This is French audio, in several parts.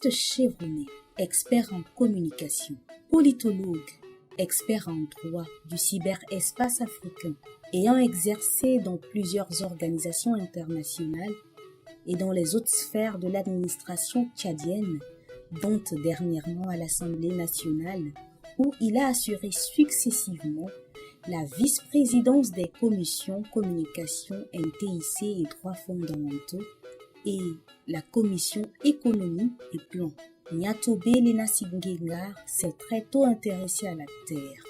Baptiste Chevronnet, expert en communication, politologue, expert en droit du cyberespace africain, ayant exercé dans plusieurs organisations internationales et dans les autres sphères de l'administration tchadienne, dont dernièrement à l'Assemblée nationale, où il a assuré successivement la vice-présidence des commissions communication, NTIC et droits fondamentaux et la commission économie et plan. Niatobe Lenassi Ngengar s'est très tôt intéressé à la terre.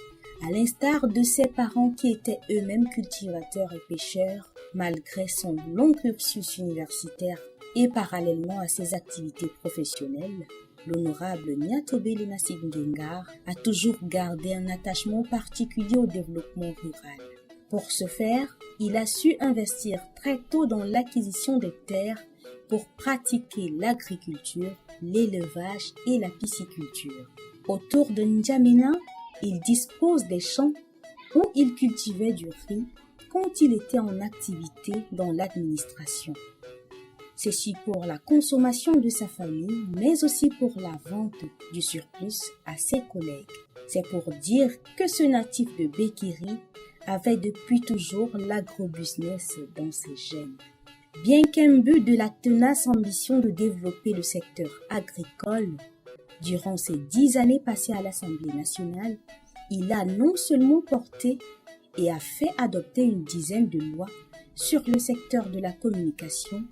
À l'instar de ses parents qui étaient eux-mêmes cultivateurs et pêcheurs, malgré son long cursus universitaire et parallèlement à ses activités professionnelles, l'honorable Niatobe Lenassi Ngengar a toujours gardé un attachement particulier au développement rural. Pour ce faire, il a su investir très tôt dans l'acquisition des terres pour pratiquer l'agriculture, l'élevage et la pisciculture. Autour de N'Djamena, il dispose des champs où il cultivait du riz quand il était en activité dans l'administration. Ceci pour la consommation de sa famille, mais aussi pour la vente du surplus à ses collègues. C'est pour dire que ce natif de Bekiri avait depuis toujours l'agrobusiness dans ses gènes. Bien qu'imbu de la tenace ambition de développer le secteur agricole, durant ses 10 années passées à l'Assemblée nationale, il a non seulement porté et a fait adopter une dizaine de lois sur le secteur de la communication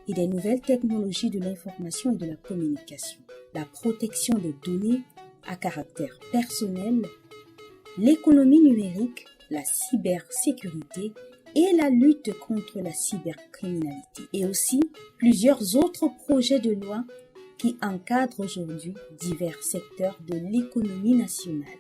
et des nouvelles technologies de l'information et de la communication, la protection des données à caractère personnel, l'économie numérique, la cybersécurité et la lutte contre la cybercriminalité, et aussi plusieurs autres projets de loi qui encadrent aujourd'hui divers secteurs de l'économie nationale.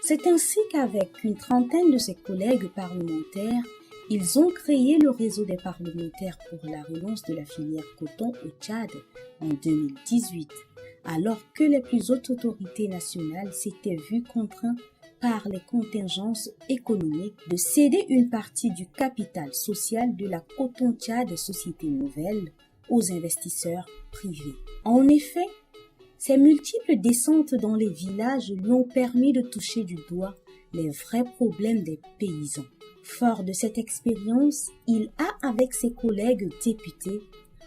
C'est ainsi qu'avec une trentaine de ses collègues parlementaires, ils ont créé le réseau des parlementaires pour la relance de la filière coton au Tchad en 2018, alors que les plus hautes autorités nationales s'étaient vues contraintes par les contingences économiques de céder une partie du capital social de la Coton Tchad Société Nouvelle aux investisseurs privés. En effet, ces multiples descentes dans les villages lui ont permis de toucher du doigt les vrais problèmes des paysans. Fort de cette expérience, il a, avec ses collègues députés,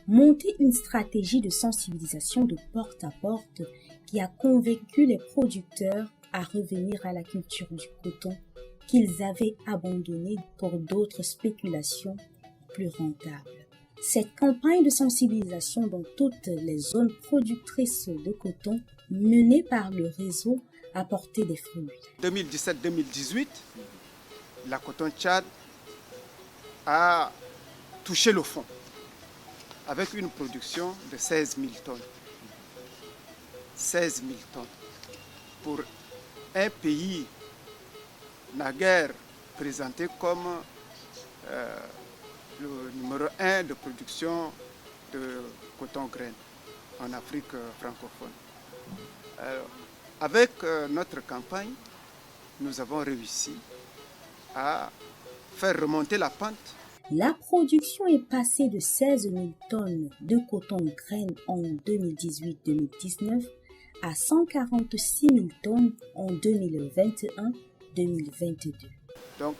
monté une stratégie de sensibilisation de porte à porte qui a convaincu les producteurs à revenir à la culture du coton qu'ils avaient abandonnée pour d'autres spéculations plus rentables. Cette campagne de sensibilisation dans toutes les zones productrices de coton menée par le réseau a porté des fruits. 2017-2018, la Coton Tchad a touché le fond avec une production de 16 000 tonnes. 16 000 tonnes. Pour un pays naguère présenté comme le numéro 1 de production de coton-graine en Afrique francophone. Alors, avec notre campagne, nous avons réussi à faire remonter la pente. La production est passée de 16 000 tonnes de coton-graine en 2018-2019 à 146 000 tonnes en 2021-2022. Donc,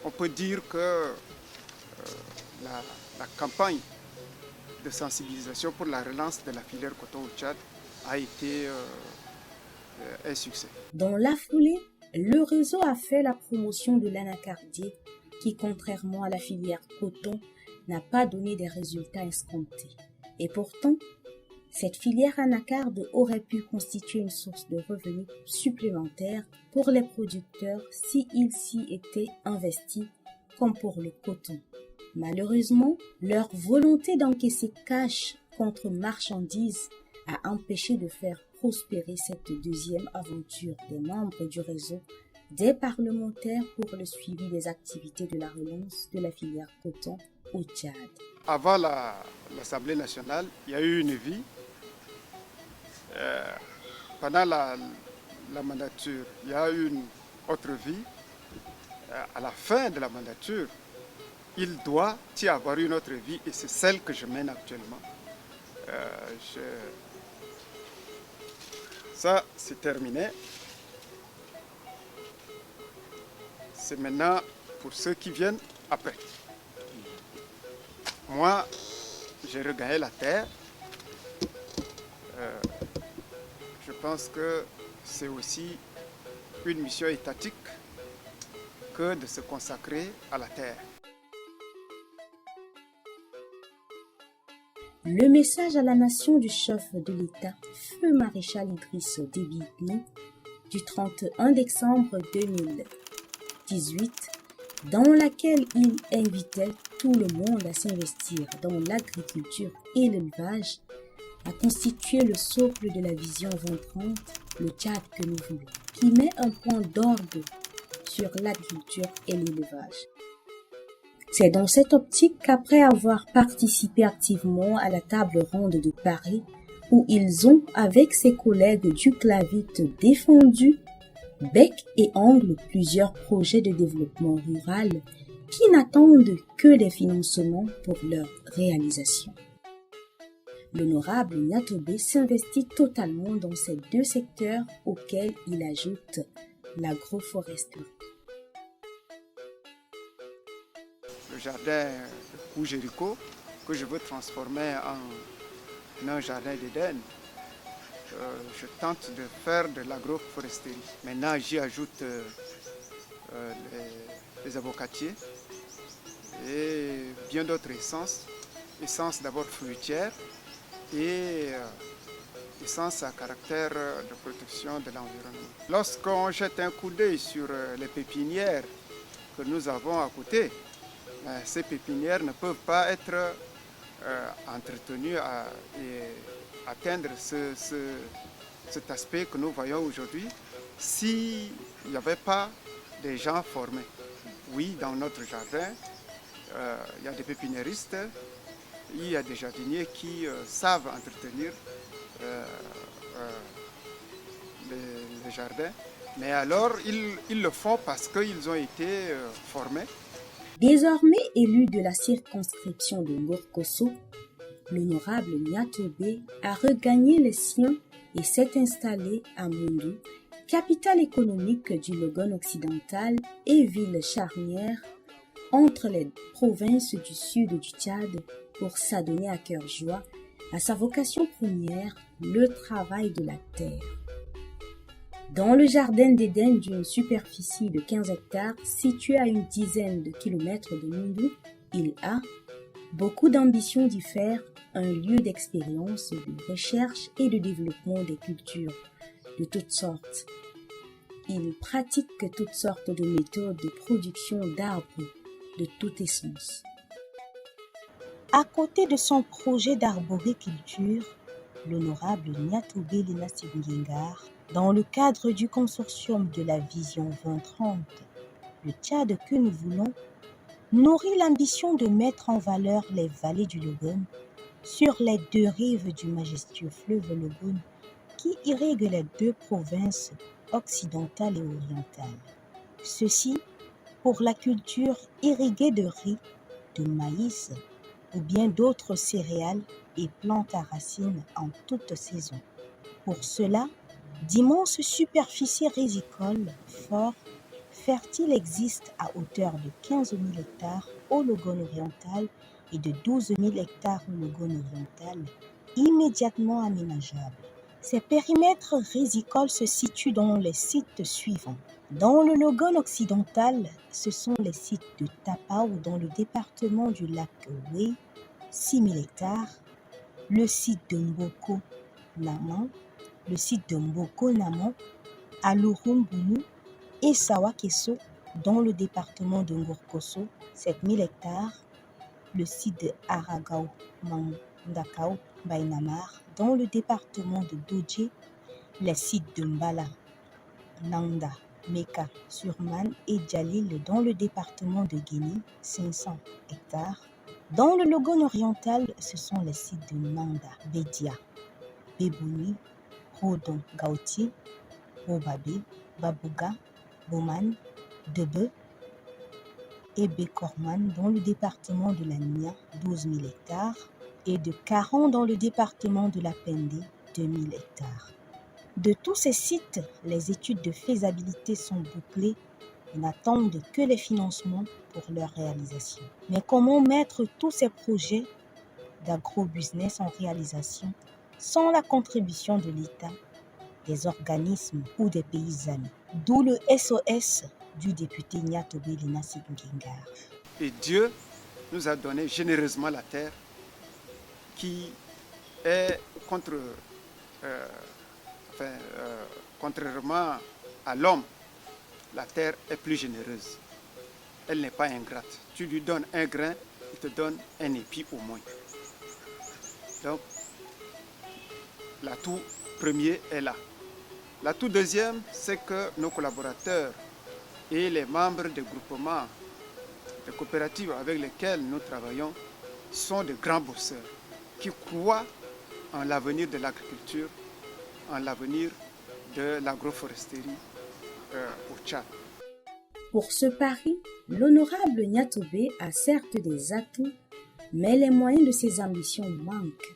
on peut dire que la campagne de sensibilisation pour la relance de la filière coton au Tchad a été un succès. Dans la foulée, le réseau a fait la promotion de l'anacardier qui, contrairement à la filière coton, n'a pas donné des résultats escomptés. Et pourtant, cette filière anacarde aurait pu constituer une source de revenus supplémentaires pour les producteurs s'ils s'y étaient investis comme pour le coton. Malheureusement, leur volonté d'encaisser cash contre marchandises a empêché de faire prospérer cette deuxième aventure des membres du réseau des parlementaires pour le suivi des activités de la relance de la filière coton au Tchad. Avant l'Assemblée nationale, il y a eu une vie. Pendant la mandature, il y a eu une autre vie. À la fin de la mandature, il doit y avoir une autre vie et c'est celle que je mène actuellement. Ça, c'est terminé. C'est maintenant pour ceux qui viennent après. Moi, j'ai regagné la terre. Je pense que c'est aussi une mission étatique que de se consacrer à la terre. Le message à la nation du chef de l'État, Feu Maréchal Idriss Déby Itno, du 31 décembre 2018, dans laquelle il invitait tout le monde à s'investir dans l'agriculture et l'élevage, a constitué le socle de la vision 2030, le Tchad que nous voulons, qui met un point d'orgue sur l'agriculture et l'élevage. C'est dans cette optique qu'après avoir participé activement à la table ronde de Paris, où ils ont, avec ses collègues du Clavit, défendu bec et ongle plusieurs projets de développement rural qui n'attendent que des financements pour leur réalisation. L'honorable Niatobé s'investit totalement dans ces deux secteurs auxquels il ajoute l'agroforesterie. Le jardin de Koujérico, que je veux transformer en un jardin d'Éden, je tente de faire de l'agroforesterie. Maintenant, j'y ajoute les avocatiers et bien d'autres essences. Essence d'abord fruitière et essence à caractère de protection de l'environnement. Lorsqu'on jette un coup d'œil sur les pépinières que nous avons à côté, ces pépinières ne peuvent pas être entretenues et atteindre cet aspect que nous voyons aujourd'hui s'il n'y avait pas des gens formés. Oui, dans notre jardin, il y a des pépiniéristes, il y a des jardiniers qui savent entretenir les jardins, mais alors ils le font parce qu'ils ont été formés. Désormais élu de la circonscription de Ngor-Kosso, l'honorable Niatobé a regagné les siens et s'est installé à Moundou, capitale économique du Logone occidental et ville charnière entre les provinces du sud du Tchad pour s'adonner à cœur joie à sa vocation première, le travail de la terre. Dans le jardin d'Éden d'une superficie de 15 hectares situé à une dizaine de kilomètres de Moundou, il a beaucoup d'ambition d'y faire un lieu d'expérience, de recherche et de développement des cultures de toutes sortes. Il pratique toutes sortes de méthodes de production d'arbres de toute essence. À côté de son projet d'arboriculture, l'honorable Niatobé Linassi Nguyengar, dans le cadre du consortium de la Vision 2030, le Tchad que nous voulons, nourrit l'ambition de mettre en valeur les vallées du Logone sur les deux rives du majestueux fleuve Logone qui irrigue les deux provinces occidentale et orientale. Ceci pour la culture irriguée de riz, de maïs ou bien d'autres céréales et plantes à racines en toute saison. Pour cela, d'immenses superficies rizicoles fort fertiles existent à hauteur de 15 000 hectares au Logone oriental et de 12 000 hectares au Logone oriental, immédiatement aménageables. Ces périmètres rizicoles se situent dans les sites suivants. Dans le Logone occidental, ce sont les sites de Tapao dans le département du lac Wé, 6 000 hectares, le site de Mboko-Naman, le site de Mboko-Naman, à Lurumbunu et Sawakeso dans le département de Ngor-Kosso, 7 000 hectares, le site de Aragao Mandakao Bainamar dans le département de Dodje, les sites de Mbala, Nanda, Meka, Surman et Djalil dans le département de Guéni, 500 hectares. Dans le Logone oriental, ce sont les sites de Nanda, Bedia, Bebouni, Rodon, Gautier, Bobabe, Babouga, Boman, Debe et Bekorman dans le département de la Nia, 12 000 hectares, et de Caron dans le département de la Pendé, 2 000 hectares. De tous ces sites, les études de faisabilité sont bouclées et n'attendent que les financements pour leur réalisation. Mais comment mettre tous ces projets d'agrobusiness en réalisation sans la contribution de l'État, des organismes ou des pays amis? D'où le SOS du député Nyatobe Linassi Ngengar. Et Dieu nous a donné généreusement la terre qui est contrairement à l'homme, la terre est plus généreuse. Elle n'est pas ingrate. Tu lui donnes un grain, il te donne un épi au moins. Donc, l'atout premier est là. L'atout deuxième, c'est que nos collaborateurs et les membres des groupements, des coopératives avec lesquelles nous travaillons sont de grands bosseurs qui croient en l'avenir de l'agriculture, en l'avenir de l'agroforesterie au Tchad. Pour ce pari, l'honorable Nyatobe a certes des atouts, mais les moyens de ses ambitions manquent.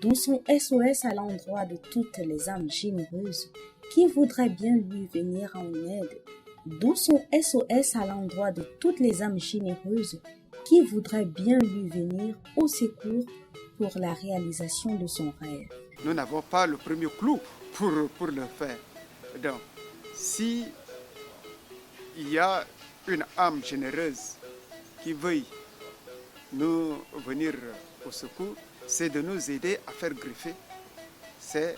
D'où son SOS à l'endroit de toutes les âmes généreuses qui voudraient bien lui venir en aide. D'où son SOS à l'endroit de toutes les âmes généreuses qui voudraient bien lui venir au secours pour la réalisation de son rêve. Nous n'avons pas le premier clou pour le faire. Donc, si il y a une âme généreuse qui veuille nous venir au secours, c'est de nous aider à faire greffer ces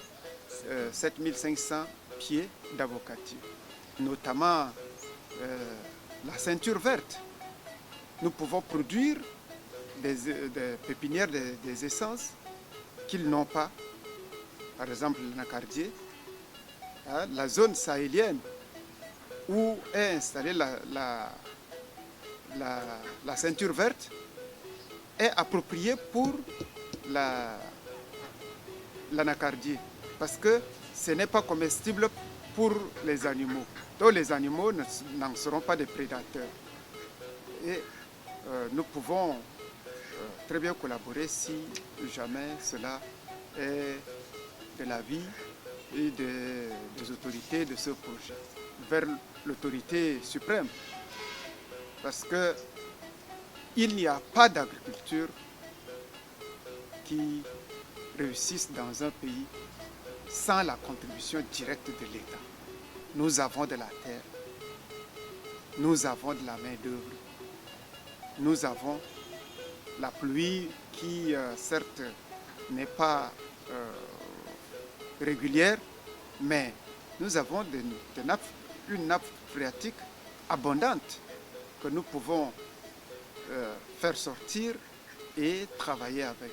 7500 pieds d'avocature, notamment la ceinture verte. Nous pouvons produire des pépinières, des essences qu'ils n'ont pas, par exemple l'anacardier, la zone sahélienne où est installée la ceinture verte est appropriée pour l'anacardier parce que ce n'est pas comestible pour les animaux. Donc les animaux n'en seront pas des prédateurs. Et nous pouvons très bien collaborer si jamais cela est de l'avis et des autorités de ce projet vers l'autorité suprême. Parce que il n'y a pas d'agriculture qui réussisse dans un pays sans la contribution directe de l'État. Nous avons de la terre, nous avons de la main-d'œuvre, nous avons la pluie qui, certes, n'est pas régulière, mais nous avons une nappe phréatique abondante que nous pouvons faire sortir et travailler avec.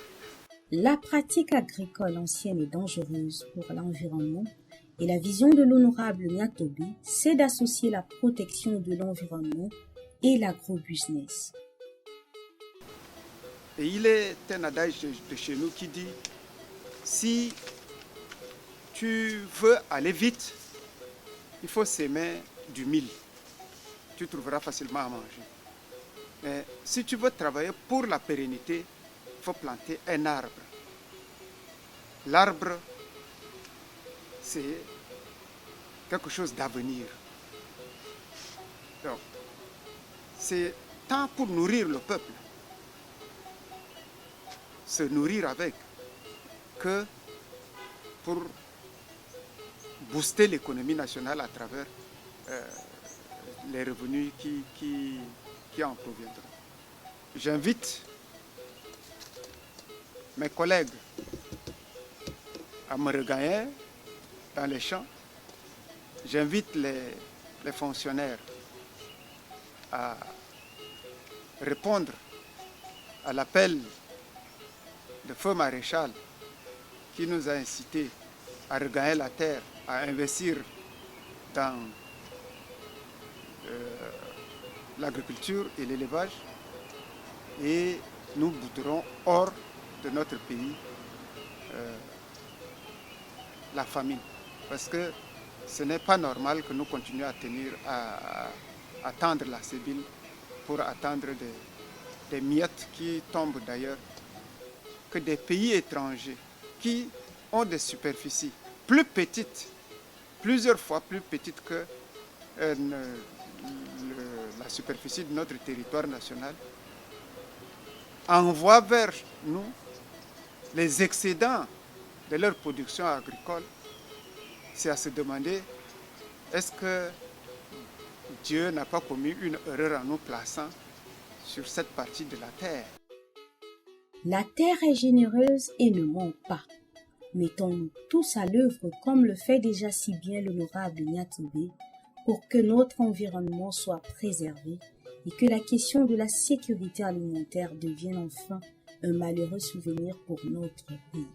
La pratique agricole ancienne et dangereuse pour l'environnement et la vision de l'honorable Nyatobe, c'est d'associer la protection de l'environnement et l'agrobusiness. Et il est un adage de chez nous qui dit, si tu veux aller vite, il faut s'aimer du mil. Tu trouveras facilement à manger. Mais si tu veux travailler pour la pérennité, il faut planter un arbre. L'arbre, c'est quelque chose d'avenir. Donc, c'est tant pour nourrir le peuple, se nourrir avec, que pour booster l'économie nationale à travers les revenus qui en proviendront. J'invite mes collègues à me regagner dans les champs. J'invite les fonctionnaires à répondre à l'appel de feu maréchal qui nous a incités à regagner la terre, à investir dans l'agriculture et l'élevage, et nous bouterons hors de notre pays la famine. Parce que ce n'est pas normal que nous continuions à tenir, à tendre la sébile pour attendre des miettes qui tombent d'ailleurs, que des pays étrangers qui ont des superficies plus petites, plusieurs fois plus petites que la superficie de notre territoire national, envoient vers nous les excédents de leur production agricole. C'est à se demander, est-ce que Dieu n'a pas commis une erreur en nous plaçant sur cette partie de la terre? La terre est généreuse et ne ment pas. Mettons-nous tous à l'œuvre comme le fait déjà si bien l'honorable Nyatoubé pour que notre environnement soit préservé et que la question de la sécurité alimentaire devienne enfin un malheureux souvenir pour notre pays.